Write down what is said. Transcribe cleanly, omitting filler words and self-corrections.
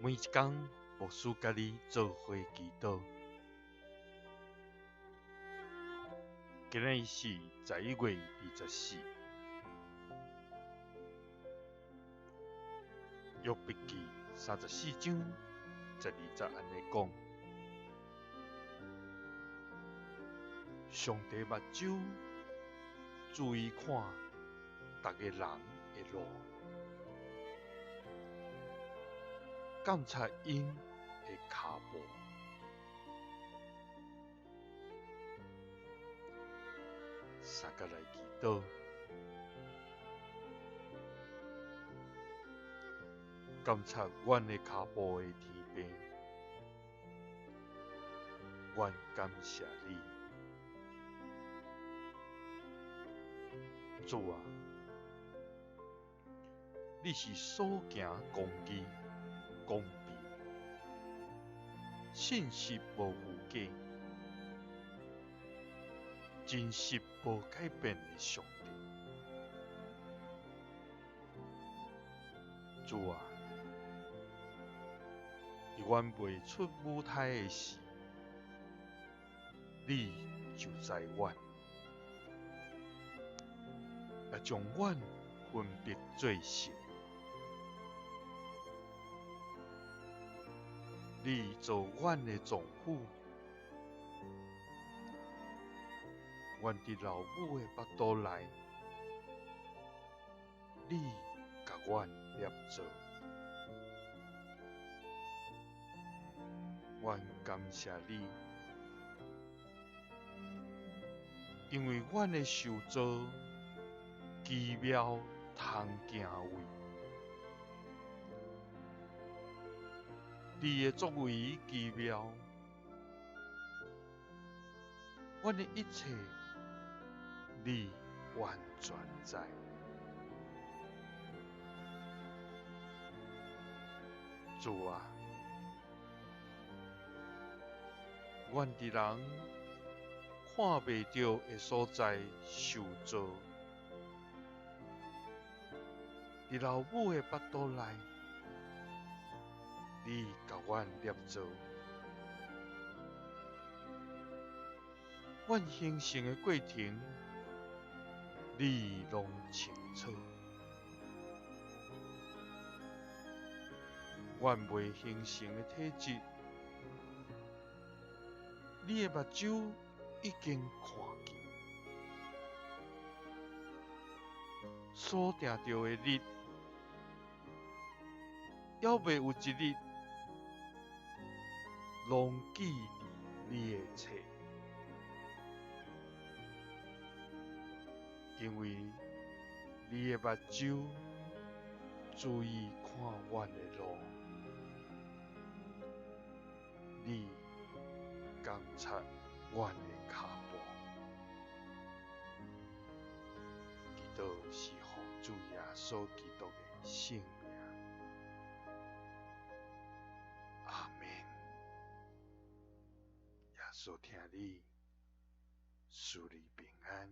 每一天，牧师甲你做伙祈祷。今日是11月24，约伯记34章12节安尼讲：上帝目睭注意看逐个人的路，监察因的脚步。三个来祈祷，监察阮的脚步的天父，阮感谢你，主啊，你是所行公义、公平、信实无虚假、真实无改变的上帝。主啊，伫阮未出母胎的时，你就知阮，也将阮分别做成。你做阮的丈夫，阮伫老母的腹肚内，你甲阮捏做。阮感谢你，因为阮的受造奇妙通行位，你的作为奇妙，阮的一切你完全知。主啊，阮伫人看袂到的所在受造，伫老母的腹肚内，你甲阮捏造，阮形成的过程，你拢清楚。阮未形成的体质，你的目睭已经看见。所定着的日，还袂有一日拢记伫你的册，因为你的目睭注意看阮的路，你监察阮的脚步。祈祷是奉主耶稣基督的圣名，阿们。耶稣听你，赐你平安。